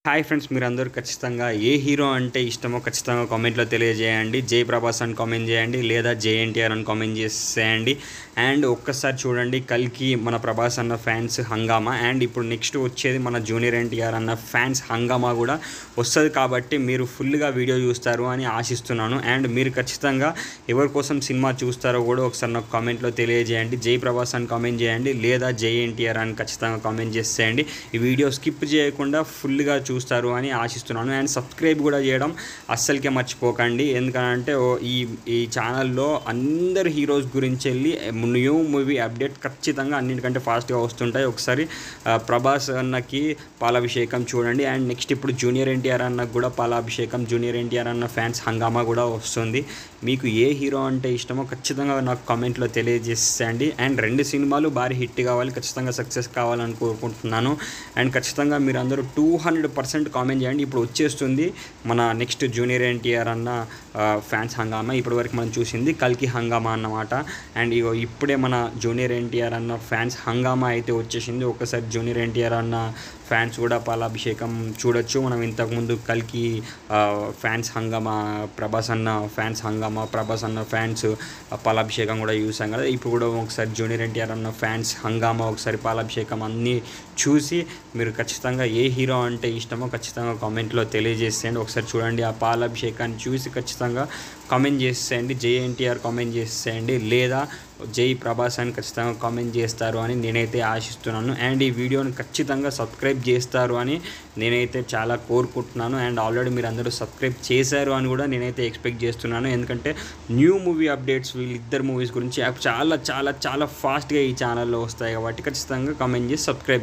Hi friends, మీరందరూ ఖచ్చితంగా ఏ hero అంటే ఇష్టమో ఖచ్చితంగా కామెంట్లో తెలియజేయండి. జై ప్రభాస్ అని కామెంట్ చేయండి, లేదా జై ఎన్టీఆర్ అని కామెంట్ చేసేయండి. అండ్ ఒక్కసారి చూడండి, కల్కి మన ప్రభాస్ అన్న ఫ్యాన్స్ హంగామా, అండ్ ఇప్పుడు నెక్స్ట్ వచ్చేది మన జూనియర్ ఎన్టీఆర్ అన్న ఫ్యాన్స్ హంగామా కూడా వస్తుంది. కాబట్టి మీరు ఫుల్గా వీడియో చూస్తారు అని ఆశిస్తున్నాను. అండ్ మీరు ఖచ్చితంగా ఎవరి కోసం సినిమా చూస్తారో కూడా ఒకసారి నాకు కామెంట్లో తెలియజేయండి. జై ప్రభాస్ అని కామెంట్ చేయండి, లేదా జై ఎన్టీఆర్ అని ఖచ్చితంగా కామెంట్ చేసేయండి. ఈ వీడియో స్కిప్ చేయకుండా ఫుల్గా చూస్తారు అని ఆశిస్తున్నాను. అండ్ సబ్స్క్రైబ్ కూడా చేయడం అస్సలకే మర్చిపోకండి. ఎందుకంటే ఈ ఛానల్లో అందరు హీరోస్ గురించి వెళ్ళి న్యూ మూవీ అప్డేట్ ఖచ్చితంగా అన్నిటికంటే ఫాస్ట్గా వస్తుంటాయి. ఒకసారి ప్రభాస్ అన్నకి పాలాభిషేకం చూడండి. అండ్ నెక్స్ట్ ఇప్పుడు జూనియర్ ఎన్టీఆర్ అన్నకు కూడా పాలాభిషేకం, జూనియర్ ఎన్టీఆర్ అన్న ఫ్యాన్స్ హంగామా కూడా వస్తుంది. మీకు ఏ హీరో అంటే ఇష్టమో ఖచ్చితంగా నాకు కామెంట్లో తెలియజేసేయండి. అండ్ రెండు సినిమాలు భారీ హిట్ కావాలి, ఖచ్చితంగా సక్సెస్ కావాలని కోరుకుంటున్నాను. అండ్ ఖచ్చితంగా మీరు అందరూ 200% కామెంట్ చేయండి. ఇప్పుడు వచ్చేస్తుంది మన నెక్స్ట్ జూనియర్ ఎన్టీఆర్ అన్న ఫ్యాన్స్ హంగామా. ఇప్పటివరకు మనం చూసింది కల్కి హంగామా అన్నమాట. అండ్ ఇప్పుడే మన జూనియర్ ఎన్టీఆర్ అన్న ఫ్యాన్స్ హంగామా అయితే వచ్చేసింది. ఒకసారి జూనియర్ ఎన్టీఆర్ అన్న ఫ్యాన్స్ కూడా పాలాభిషేకం చూడొచ్చు. మనం ఇంతకుముందు కల్కి ఫ్యాన్స్ హంగామా, ప్రభాస్ అన్న ఫ్యాన్స్ హంగామా, ప్రభాస్ అన్న ఫ్యాన్స్ పాలాభిషేకం కూడా చూసాం కదా. ఇప్పుడు కూడా ఒకసారి జూనియర్ ఎన్టీఆర్ అన్న ఫ్యాన్స్ హంగామా, ఒకసారి పాలాభిషేకం అన్నీ చూసి మీరు ఖచ్చితంగా ఏ హీరో అంటే ఇష్టమో ఖచ్చితంగా కామెంట్లో తెలియజేసేయండి. ఒకసారి చూడండి, ఆ పాలాభిషేకాన్ని చూసి ఖచ్చితంగా కామెంట్ చేసేయండి. జై ఎన్టీఆర్ కామెంట్ చేసేయండి, లేదా జై ప్రభాస్ అని ఖచ్చితంగా కామెంట్ చేస్తారు అని నేనైతే ఆశిస్తున్నాను. అండ్ ఈ వీడియోని ఖచ్చితంగా సబ్స్క్రైబ్ చేస్తారు అని నేనైతే చాలా కోరుకుంటున్నాను. అండ్ ఆల్రెడీ మీరు అందరూ సబ్స్క్రైబ్ చేశారు అని కూడా నేనైతే ఎక్స్పెక్ట్ చేస్తున్నాను. ఎందుకంటే న్యూ మూవీ అప్డేట్స్ వీళ్ళిద్దరు మూవీస్ గురించి చాలా చాలా చాలా ఫాస్ట్గా ఈ ఛానల్లో వస్తాయి. కాబట్టి ఖచ్చితంగా కామెంట్ చేసి సబ్స్క్రైబ్